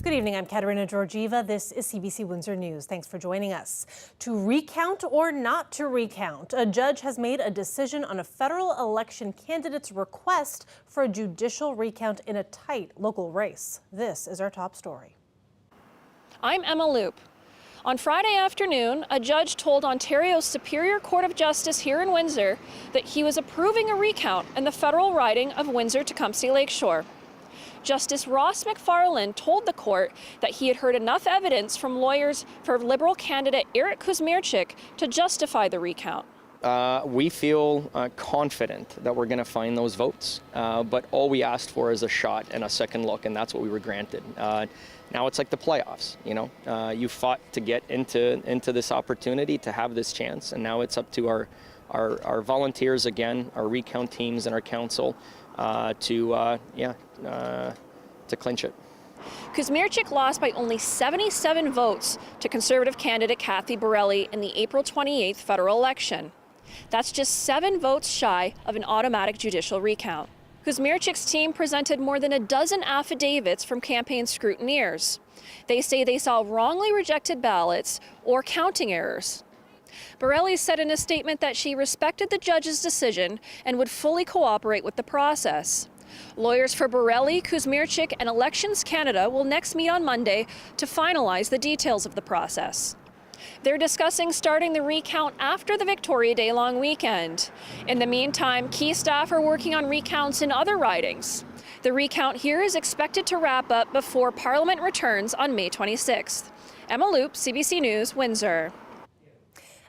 Good evening, I'm Katerina Georgieva. This is CBC Windsor News. Thanks for joining us. To recount or not to recount, a judge has made a decision on a federal election candidate's request for a judicial recount in a tight local race. This is our top story. I'm Emma Loop. On Friday afternoon, a judge told Ontario's Superior Court of Justice here in Windsor that he was approving a recount in the federal riding of Windsor-Tecumseh Lakeshore. Justice Ross McFarlane told the court that he had heard enough evidence from lawyers for Liberal candidate Eric Kuzmierczyk to justify the recount. We feel confident that we're going to find those votes, but all we asked for is a shot and a second look, and that's what we were granted. Now it's like the playoffs, you know. You fought to get into this opportunity, to have this chance, and now it's up to our volunteers again, our recount teams and our council to clinch it. Kuzmierczyk lost by only 77 votes to Conservative candidate Cathy Borelli in the April 28th federal election. That's just 7 votes shy of an automatic judicial recount. Kuzmierczyk's team presented more than a dozen affidavits from campaign scrutineers. They say they saw wrongly rejected ballots or counting errors. Borelli said in a statement that she respected the judge's decision and would fully cooperate with the process. Lawyers for Borelli, Kuzmierczyk, and Elections Canada will next meet on Monday to finalize the details of the process. They're discussing starting the recount after the Victoria Day long weekend. In the meantime, key staff are working on recounts in other ridings. The recount here is expected to wrap up before Parliament returns on May 26th. Emma Loop, CBC News, Windsor.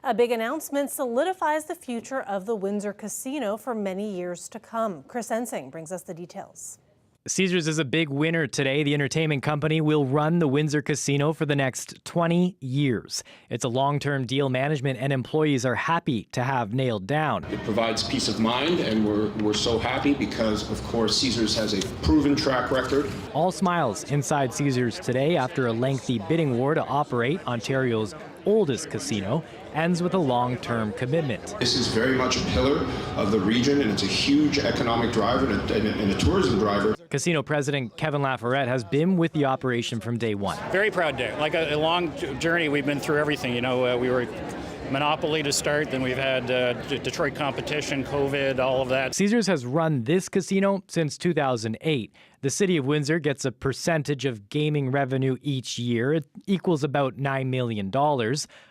A big announcement solidifies the future of the Windsor Casino for many years to come. Chris Ensing brings us the details. Caesars is a big winner today. The entertainment company will run the Windsor Casino for the next 20 years. It's a long-term deal management and employees are happy to have nailed down. It provides peace of mind, and we're so happy because, of course, Caesars has a proven track record. All smiles inside Caesars today after a lengthy bidding war to operate Ontario's oldest casino ends with a long-term commitment. This is very much a pillar of the region, and it's a huge economic driver and a tourism driver. Casino President Kevin Laforette has been with the operation from day one. Very proud day. Like a long journey, we've been through everything. You know, we were Monopoly to start, then we've had Detroit competition, COVID, all of that. Caesars has run this casino since 2008. The city of Windsor gets a percentage of gaming revenue each year. It equals about $9 million.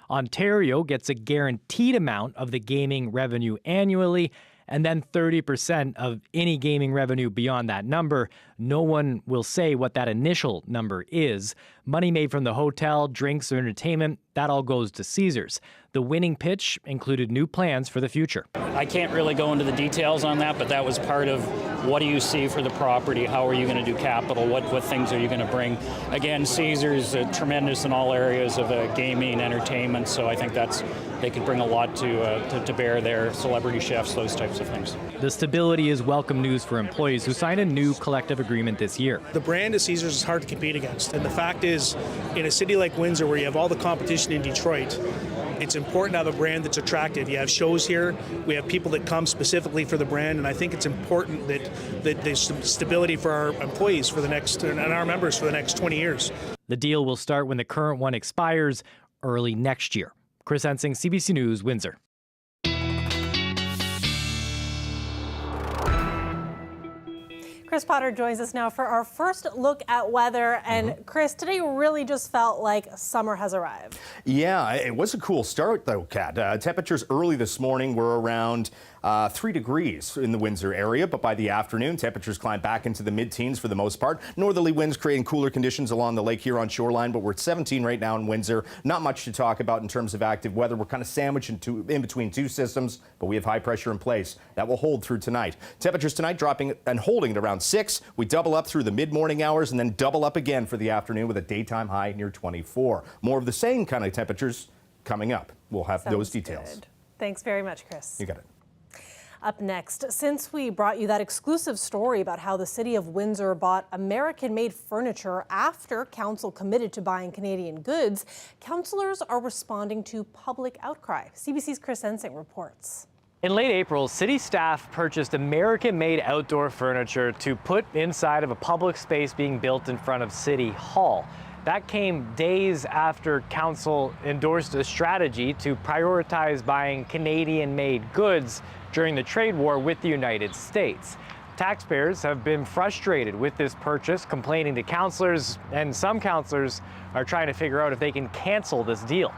Ontario gets a guaranteed amount of the gaming revenue annually, and then 30% of any gaming revenue beyond that number. No one will say what that initial number is. Money made from the hotel, drinks, or entertainment, that all goes to Caesars. The winning pitch included new plans for the future. I can't really go into the details on that, but that was part of what do you see for the property? How are you going to do capital? What things are you going to bring? Again, Caesars tremendous in all areas of gaming, entertainment, so I think they could bring a lot to bear there, celebrity chefs, those types of things. The stability is welcome news for employees who signed a new collective agreement this year. The brand of Caesars is hard to compete against, and the fact is, in a city like Windsor where you have all the competition in Detroit, it's important to have a brand that's attractive. You have shows here, we have people that come specifically for the brand, and I think it's important that there's some stability for our employees for the next, and our members for the next 20 years. The deal will start when the current one expires early next year. Chris Ensing, CBC News, Windsor. Chris Potter joins us now for our first look at weather. And Chris, today really just felt like summer has arrived. Yeah, it was a cool start though, Kat. Temperatures early this morning were around 3 degrees in the Windsor area, but by the afternoon, temperatures climbed back into the mid-teens for the most part. Northerly winds creating cooler conditions along the Lake Huron shoreline, but we're at 17 right now in Windsor. Not much to talk about in terms of active weather. We're kind of sandwiched in between two systems, but we have high pressure in place. That will hold through tonight. Temperatures tonight dropping and holding at around 6. We double up through the mid-morning hours and then double up again for the afternoon with a daytime high near 24. More of the same kind of temperatures coming up. We'll have those details. Good. Thanks very much, Chris. You got it. Up next, since we brought you that exclusive story about how the city of Windsor bought American-made furniture after council committed to buying Canadian goods, councillors are responding to public outcry. CBC's Chris Ensing reports. In late April, city staff purchased American-made outdoor furniture to put inside of a public space being built in front of City Hall. That came days after council endorsed a strategy to prioritize buying Canadian-made goods during the trade war with the United States. Taxpayers have been frustrated with this purchase, complaining to councillors, and some councillors are trying to figure out if they can cancel this deal.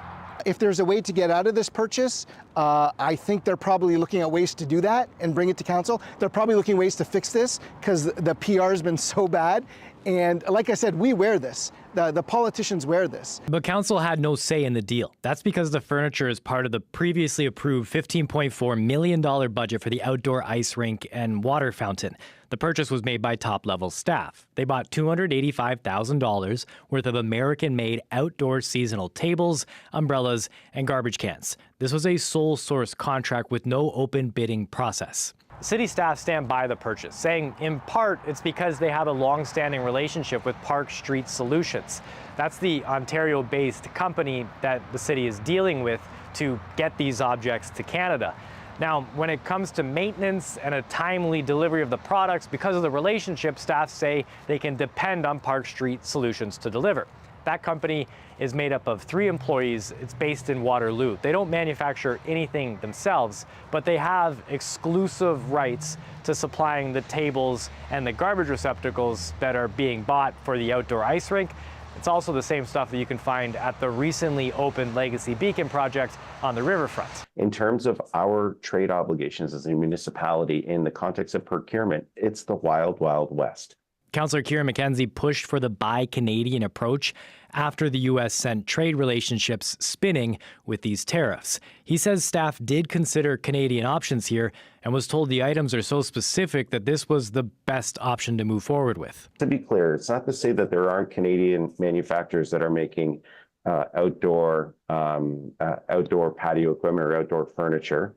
If there's a way to get out of this purchase, I think they're probably looking at ways to do that and bring it to council. They're probably looking at ways to fix this because the PR has been so bad. And like I said, we wear this. The politicians wear this. But council had no say in the deal. That's because the furniture is part of the previously approved $15.4 million budget for the outdoor ice rink and water fountain. The purchase was made by top-level staff. They bought $285,000 worth of American-made outdoor seasonal tables, umbrellas, and garbage cans. This was a sole source contract with no open bidding process. City staff stand by the purchase, saying in part it's because they have a long-standing relationship with Park Street Solutions. That's the Ontario-based company that the city is dealing with to get these objects to Canada. Now, when it comes to maintenance and a timely delivery of the products, because of the relationship, staff say they can depend on Park Street Solutions to deliver. That company is made up of 3 employees. It's based in Waterloo. They don't manufacture anything themselves, but they have exclusive rights to supplying the tables and the garbage receptacles that are being bought for the outdoor ice rink. It's also the same stuff that you can find at the recently opened Legacy Beacon project on the riverfront. In terms of our trade obligations as a municipality in the context of procurement, it's the wild, wild west. Councillor Kieran McKenzie pushed for the Buy Canadian approach after the U.S. sent trade relationships spinning with these tariffs. He says staff did consider Canadian options here and was told the items are so specific that this was the best option to move forward with. To be clear, it's not to say that there aren't Canadian manufacturers that are making outdoor patio equipment or outdoor furniture.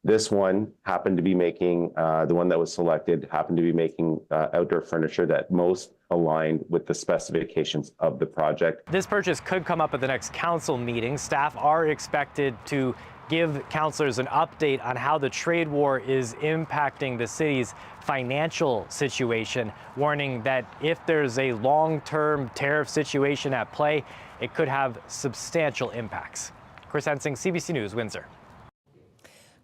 This one happened to be making, the one that was selected happened to be making outdoor furniture that most aligned with the specifications of the project. This purchase could come up at the next council meeting. Staff are expected to give councillors an update on how the trade war is impacting the city's financial situation, warning that if there's a long-term tariff situation at play, it could have substantial impacts. Chris Hensing, CBC News, Windsor.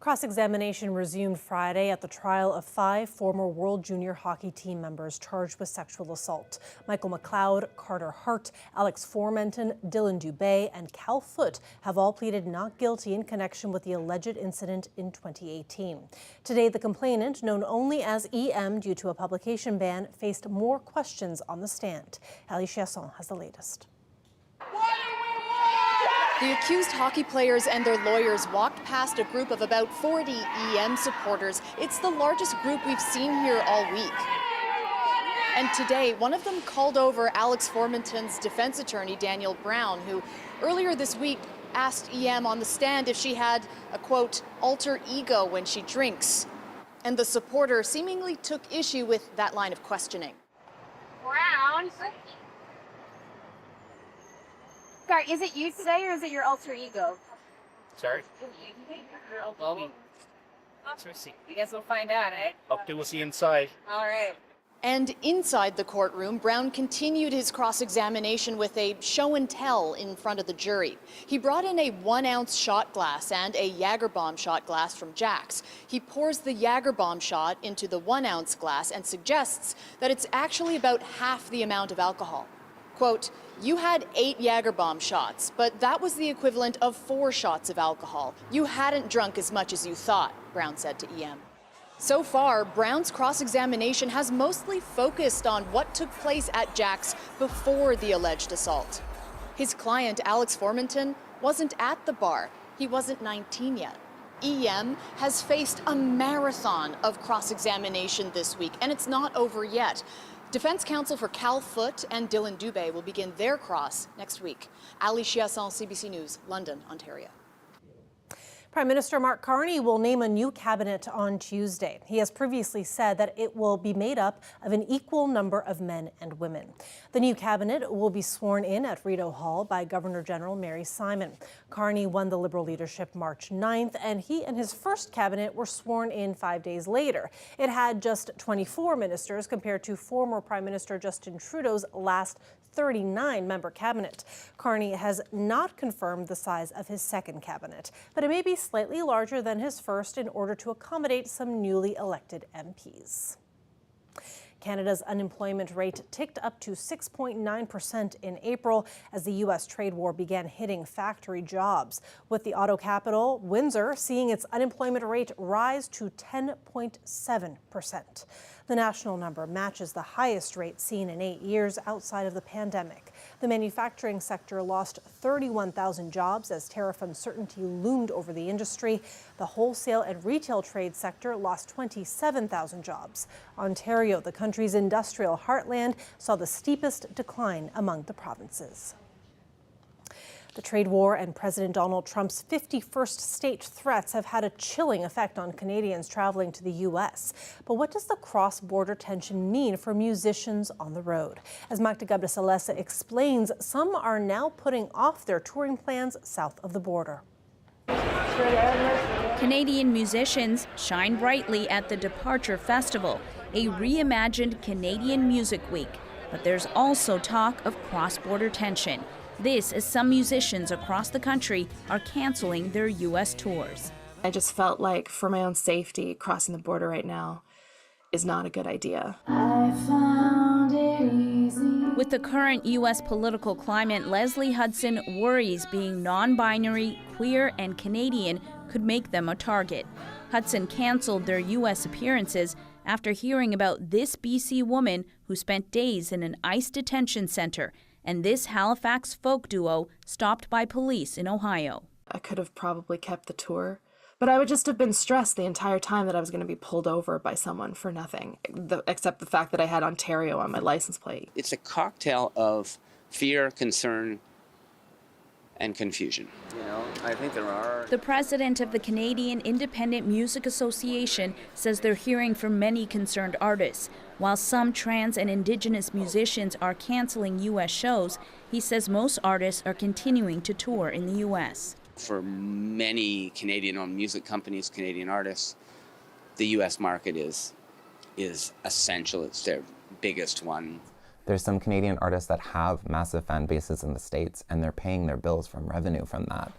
Cross-examination resumed Friday at the trial of 5 former World Junior Hockey team members charged with sexual assault. Michael McLeod, Carter Hart, Alex Formenton, Dylan Dubé, and Cal Foote have all pleaded not guilty in connection with the alleged incident in 2018. Today, the complainant, known only as EM due to a publication ban, faced more questions on the stand. Ali Chiasson has the latest. The accused hockey players and their lawyers walked past a group of about 40 EM supporters. It's the largest group we've seen here all week. And today, one of them called over Alex Formenton's defense attorney, Daniel Brown, who earlier this week asked EM on the stand if she had a, quote, alter ego when she drinks. And the supporter seemingly took issue with that line of questioning. Brown. Sorry, is it you today or is it your alter ego? Sorry? Well, I guess we'll find out, eh? Up to us inside. All right. And inside the courtroom, Brown continued his cross-examination with a show and tell in front of the jury. He brought in a 1-ounce shot glass and a Jagerbomb shot glass from Jack's. He pours the Jagerbomb shot into the 1-ounce glass and suggests that it's actually about half the amount of alcohol. Quote, you had 8 Jagerbomb shots, but that was the equivalent of 4 shots of alcohol. You hadn't drunk as much as you thought, Brown said to EM. So far, Brown's cross-examination has mostly focused on what took place at Jack's before the alleged assault. His client, Alex Formenton, wasn't at the bar. He wasn't 19 yet. EM has faced a marathon of cross-examination this week, and it's not over yet. Defense counsel for Cal Foote and Dylan Dubé will begin their cross next week. Ali Chiasson, CBC News, London, Ontario. Prime Minister Mark Carney will name a new cabinet on Tuesday. He has previously said that it will be made up of an equal number of men and women. The new cabinet will be sworn in at Rideau Hall by Governor-General Mary Simon. Carney won the Liberal leadership March 9th, and he and his first cabinet were sworn in 5 days later. It had just 24 ministers compared to former Prime Minister Justin Trudeau's last 39-member cabinet. Carney has not confirmed the size of his second cabinet, but it may be slightly larger than his first in order to accommodate some newly elected MPs. Canada's unemployment rate ticked up to 6.9% in April as the U.S. trade war began hitting factory jobs, with the auto capital, Windsor, seeing its unemployment rate rise to 10.7%. The national number matches the highest rate seen in 8 years outside of the pandemic. The manufacturing sector lost 31,000 jobs as tariff uncertainty loomed over the industry. The wholesale and retail trade sector lost 27,000 jobs. Ontario, the country's industrial heartland, saw the steepest decline among the provinces. The trade war and President Donald Trump's 51st state threats have had a chilling effect on Canadians traveling to the U.S. But what does the cross-border tension mean for musicians on the road? As Magda Gabrisalesa explains, some are now putting off their touring plans south of the border. Canadian musicians shine brightly at the Departure Festival, a reimagined Canadian Music Week. But there's also talk of cross-border tension. This as some musicians across the country are canceling their U.S. tours. I just felt like for my own safety, crossing the border right now is not a good idea. I found it easy. With the current U.S. political climate, Leslie Hudson worries being non-binary, queer, and Canadian could make them a target. Hudson canceled their U.S. appearances after hearing about this BC woman who spent days in an ICE detention center and this Halifax folk duo stopped by police in Ohio. I could have probably kept the tour, but I would just have been stressed the entire time that I was going to be pulled over by someone for nothing, except the fact that I had Ontario on my license plate. It's a cocktail of fear, concern, and confusion. You know, I think there are... The president of the Canadian Independent Music Association says they're hearing from many concerned artists. While some trans and Indigenous musicians are canceling U.S. shows, he says most artists are continuing to tour in the U.S. For many Canadian-owned music companies, Canadian artists, the U.S. market is essential. It's their biggest one. There's some Canadian artists that have massive fan bases in the States, and they're paying their bills from revenue from that.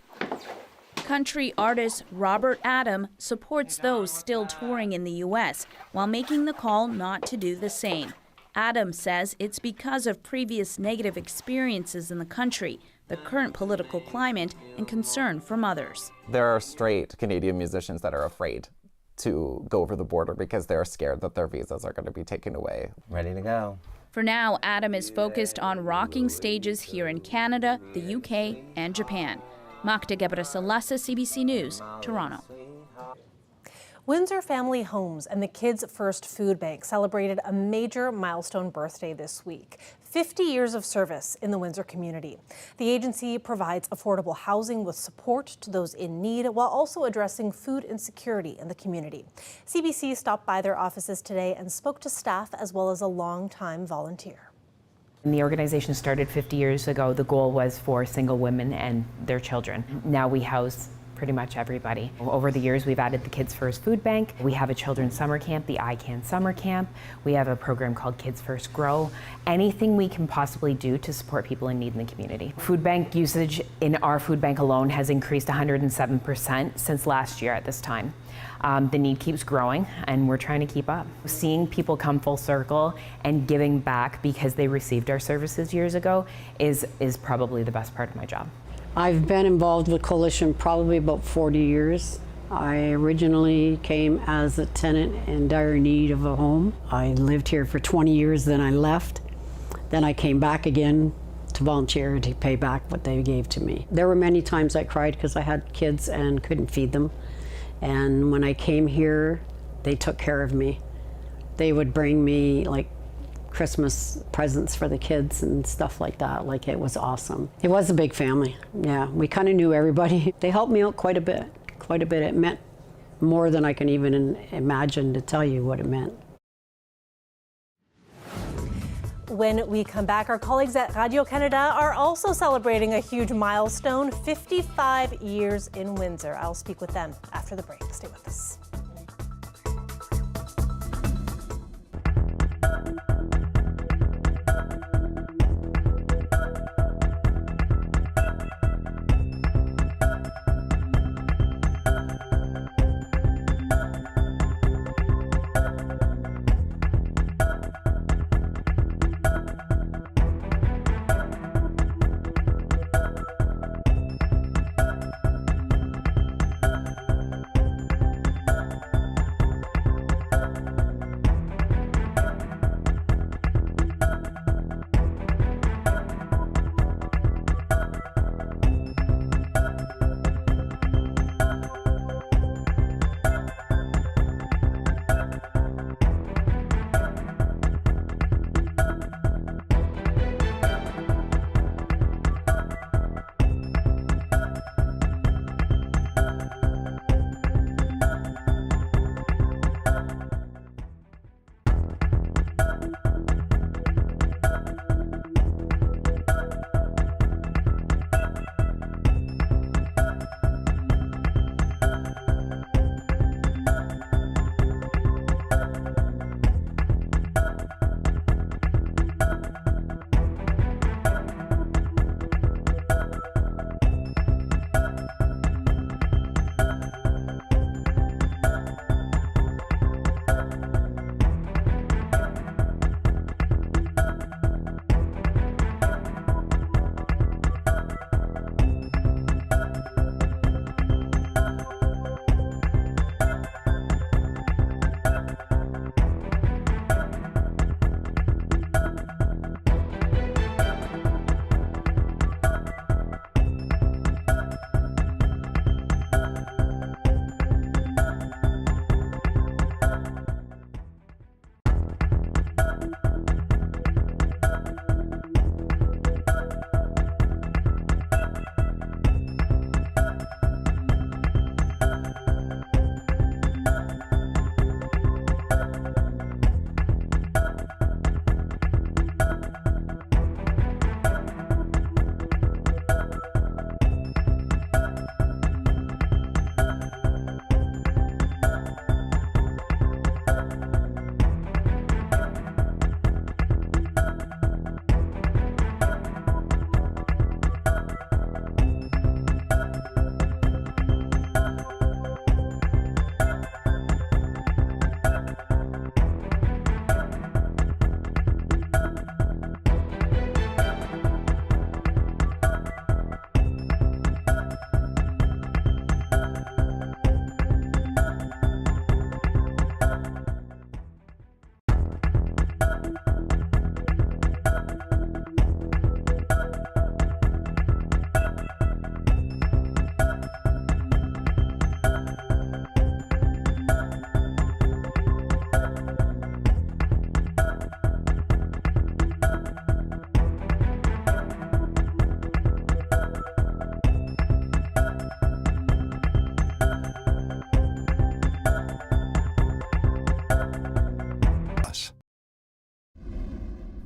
Country artist Robert Adam supports those still touring in the U.S. while making the call not to do the same. Adam says it's because of previous negative experiences in the country, the current political climate, and concern from others. There are straight Canadian musicians that are afraid to go over the border because they're scared that their visas are going to be taken away. Ready to go. For now, Adam is focused on rocking stages here in Canada, the UK, and Japan. Magda Gabrisalesa, CBC News, Toronto. Windsor Family Homes and the Kids First Food Bank celebrated a major milestone birthday this week. 50 years of service in the Windsor community. The agency provides affordable housing with support to those in need while also addressing food insecurity in the community. CBC stopped by their offices today and spoke to staff as well as a longtime volunteer. When the organization started 50 years ago, the goal was for single women and their children. Now we house pretty much everybody. Over the years, we've added the Kids First Food Bank. We have a children's summer camp, the ICANN Summer Camp. We have a program called Kids First Grow. Anything we can possibly do to support people in need in the community. Food bank usage in our food bank alone has increased 107% since last year at this time. The need keeps growing, and we're trying to keep up. Seeing people come full circle and giving back because they received our services years ago is probably the best part of my job. I've been involved with Coalition probably about 40 years. I originally came as a tenant in dire need of a home. I lived here for 20 years, then I left. Then I came back again to volunteer to pay back what they gave to me. There were many times I cried because I had kids and couldn't feed them. And when I came here, they took care of me. They would bring me like Christmas presents for the kids and stuff like that. Like, it was awesome. It was a big family. Yeah, we kind of knew everybody. They helped me out quite a bit. quite a bit. It meant more than I can even imagine to tell you what it meant. When we come back, our colleagues at Radio Canada are also celebrating a huge milestone, 55 years in Windsor. I'll speak with them after the break. Stay with us.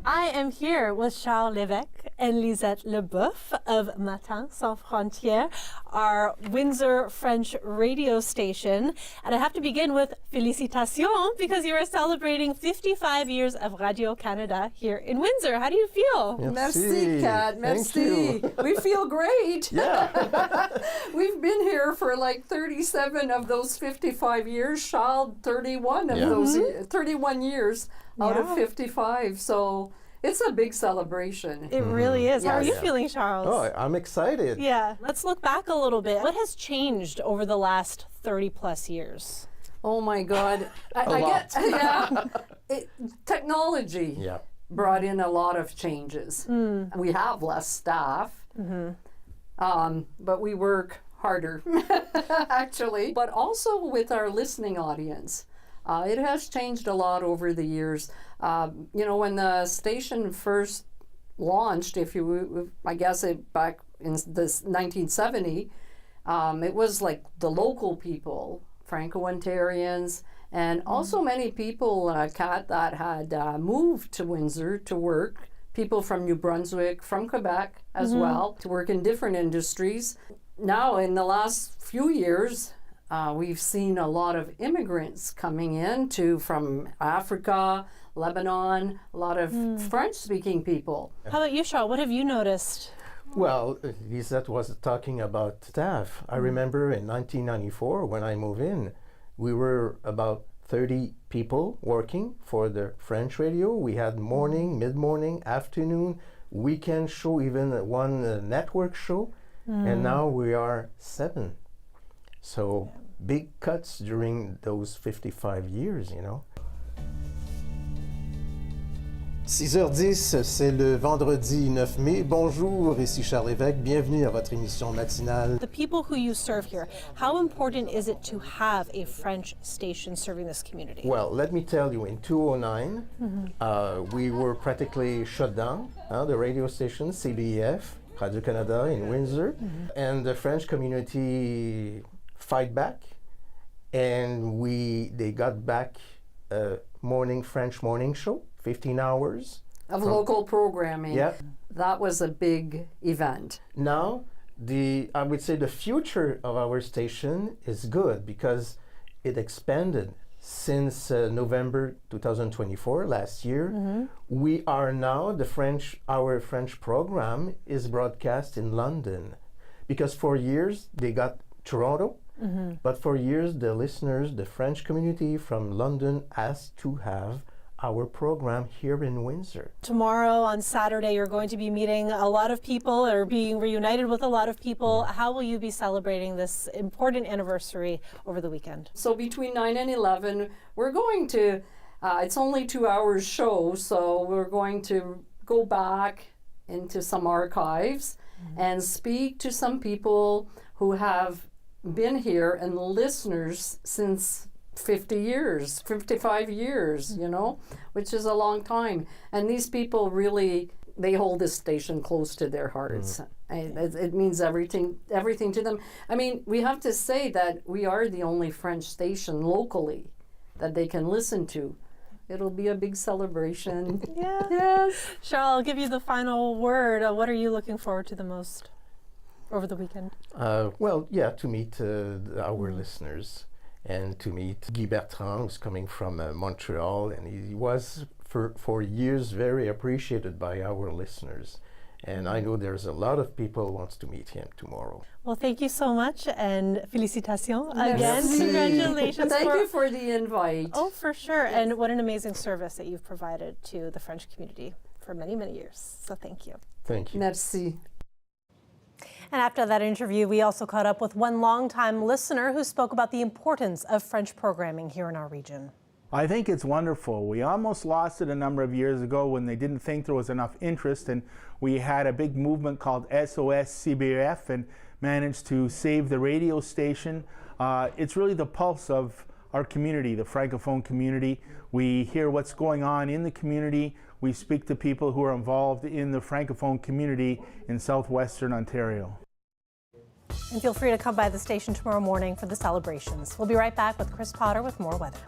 I am here with Charles Lévesque and Lisette Leboeuf of Matin Sans Frontières, our Windsor French radio station. And I have to begin with félicitations, because you are celebrating 55 years of Radio Canada here in Windsor. How do you feel? Merci, Kat. Merci. We feel great. Yeah. We've been here for like 37 of those 55 years. Charles, 31 of those 31 years out of 55. So it's a big celebration. It really is. How are you feeling, Charles? Oh, I'm excited. Yeah. Let's look back a little bit. What has changed over the last 30 plus years? Oh my God. Technology brought in a lot of changes. We have less staff, but we work harder, actually. But also with our listening audience. It has changed a lot over the years. You know, when the station first launched, I guess back in this 1970, It was like the local people, Franco-Ontarians, and also many people, Kat, that had moved to Windsor to work, people from New Brunswick, from Quebec as well, to work in different industries. Now, in the last few years, we've seen a lot of immigrants coming in from Africa, Lebanon, a lot of French-speaking people. How about you, Charles? What have you noticed? Well, Lisette was talking about staff. I remember in 1994, when I moved in, we were about 30 people working for the French radio. We had morning, mid-morning, afternoon, weekend show, even one network show. And now we are 7. So big cuts during those 55 years, you know. 6h10, c'est le vendredi 9 mai. Bonjour, ici Charles Lévesque. Bienvenue à votre émission matinale. The people who you serve here, how important is it to have a French station serving this community? Well, let me tell you, in 2009, we were practically shut down, the radio station, CBF, Radio-Canada in Windsor, and the French community fight back, and they got back a French morning show, 15 hours. Of local programming. Yeah. That was a big event. Now, I would say the future of our station is good because it expanded since November 2024, last year. We are now, our French program is broadcast in London because for years they got Toronto, but for years the listeners, the French community from London asked to have our program here in Windsor. Tomorrow on Saturday, you're going to be meeting a lot of people or being reunited with a lot of people. How will you be celebrating this important anniversary over the weekend? So between 9 and 11, we're going to, it's only 2 hours show, so we're going to go back into some archives and speak to some people who have been here and listeners since 50 years, 55 years, you know, which is a long time. And these people really, they hold this station close to their hearts. It means everything to them. I mean, we have to say that we are the only French station locally that they can listen to. It'll be a big celebration. Yeah. Yes. Charles, I'll give you the final word. What are you looking forward to the most over the weekend? Well, yeah, to meet our listeners. And to meet Guy Bertrand, who's coming from Montreal, and he was for years very appreciated by our listeners. And I know there's a lot of people who wants to meet him tomorrow. Well, thank you so much, and félicitations again. Merci. Congratulations. Thank you for the invite. Oh, for sure. Yes. And what an amazing service that you've provided to the French community for many, many years. So thank you. Thank you. Merci. And after that interview, we also caught up with one longtime listener who spoke about the importance of French programming here in our region. I think it's wonderful. We almost lost it a number of years ago when they didn't think there was enough interest, and we had a big movement called SOS CBF and managed to save the radio station. It's really the pulse of our community, the Francophone community. We hear what's going on in the community. We speak to people who are involved in the Francophone community in southwestern Ontario. And feel free to come by the station tomorrow morning for the celebrations. We'll be right back with Chris Potter with more weather.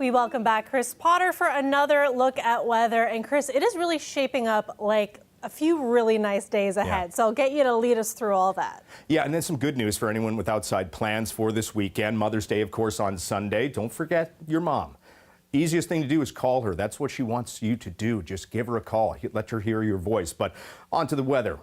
We welcome back Chris Potter for another look at weather. And Chris, it is really shaping up like a few really nice days ahead. So I'll get you to lead us through all that. Yeah, and then some good news for anyone with outside plans for this weekend. Mother's Day, of course, on Sunday. Don't forget your mom. Easiest thing to do is call her. That's what she wants you to do. Just give her a call. Let her hear your voice. But on to the weather.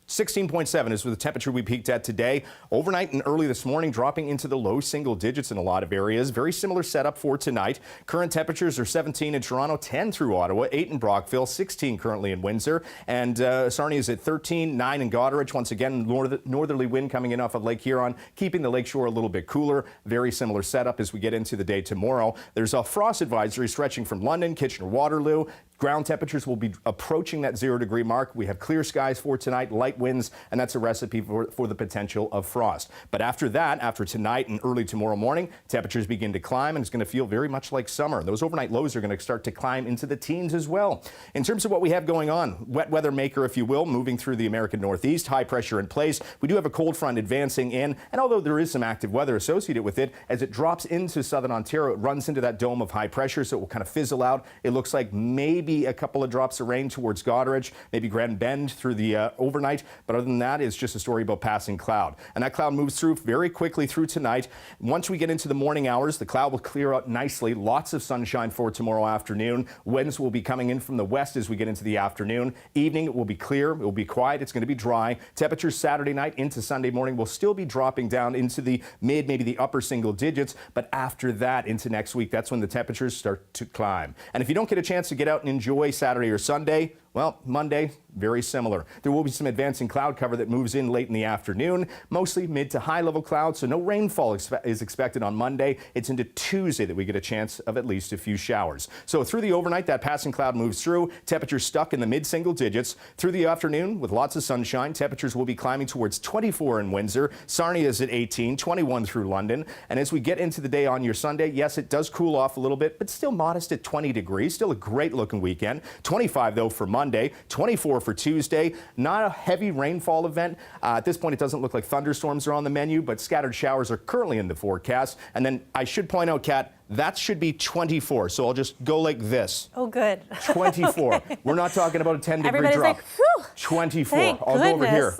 16.7 is the temperature we peaked at today. Overnight and early this morning, dropping into the low single digits in a lot of areas. Very similar setup for tonight. Current temperatures are 17 in Toronto, 10 through Ottawa, 8 in Brockville, 16 currently in Windsor. And Sarnia is at 13, 9 in Goderich. Once again, northerly wind coming in off of Lake Huron, keeping the lakeshore a little bit cooler. Very similar setup as we get into the day tomorrow. There's a frost advisory stretching from London, Kitchener-Waterloo. Ground temperatures will be approaching that 0-degree mark. We have clear skies for tonight, light winds, and that's a recipe for the potential of frost. But after that, after tonight and early tomorrow morning, temperatures begin to climb, and it's going to feel very much like summer. Those overnight lows are going to start to climb into the teens as well. In terms of what we have going on, wet weather maker, if you will, moving through the American Northeast, high pressure in place. We do have a cold front advancing in, and although there is some active weather associated with it, as it drops into southern Ontario, it runs into that dome of high pressure, so it will kind of fizzle out. It looks like maybe a couple of drops of rain towards Goderich, maybe Grand Bend through the overnight, but other than that, it's just a story about passing cloud. And that cloud moves through very quickly through tonight. Once we get into the morning hours, the cloud will clear out nicely. Lots of sunshine for tomorrow afternoon. Winds will be coming in from the west as we get into the afternoon. Evening, it will be clear. It will be quiet. It's going to be dry. Temperatures Saturday night into Sunday morning will still be dropping down into the mid, maybe the upper single digits. But after that, into next week, that's when the temperatures start to climb. And if you don't get a chance to get out and enjoy Saturday or Sunday, well, Monday, very similar. There will be some advancing cloud cover that moves in late in the afternoon, mostly mid to high level clouds, so no rainfall is expected on Monday. It's into Tuesday that we get a chance of at least a few showers. So through the overnight, that passing cloud moves through, temperatures stuck in the mid single digits. Through the afternoon, with lots of sunshine, temperatures will be climbing towards 24 in Windsor. Sarnia is at 18, 21 through London. And as we get into the day on your Sunday, yes, it does cool off a little bit, but still modest at 20 degrees. Still a great looking weekend. 25 though for Monday, 24 for Tuesday. Not a heavy rainfall event. At this point, it doesn't look like thunderstorms are on the menu, but scattered showers are currently in the forecast. And then I should point out, Kat, that should be 24. So I'll just go like this. Oh, good. 24. Okay. We're not talking about a 10-degree Everybody's drop. Like, whew. 24. Thank I'll go over here.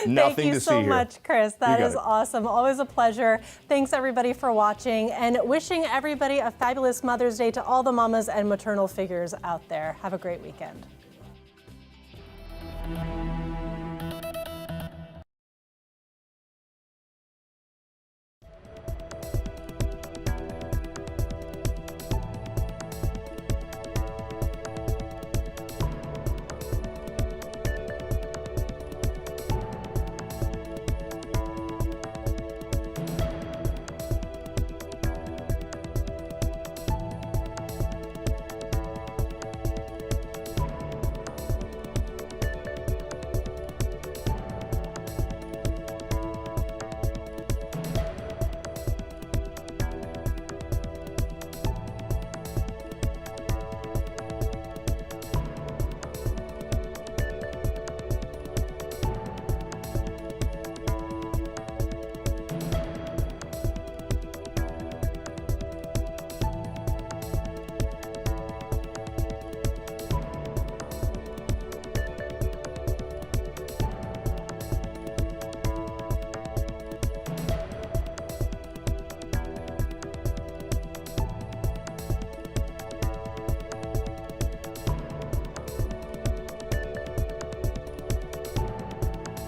Nothing to see here. Thank you so much, Chris. That is awesome. Always a pleasure. Thanks, everybody, for watching, and wishing everybody a fabulous Mother's Day to all the mamas and maternal figures out there. Have a great weekend.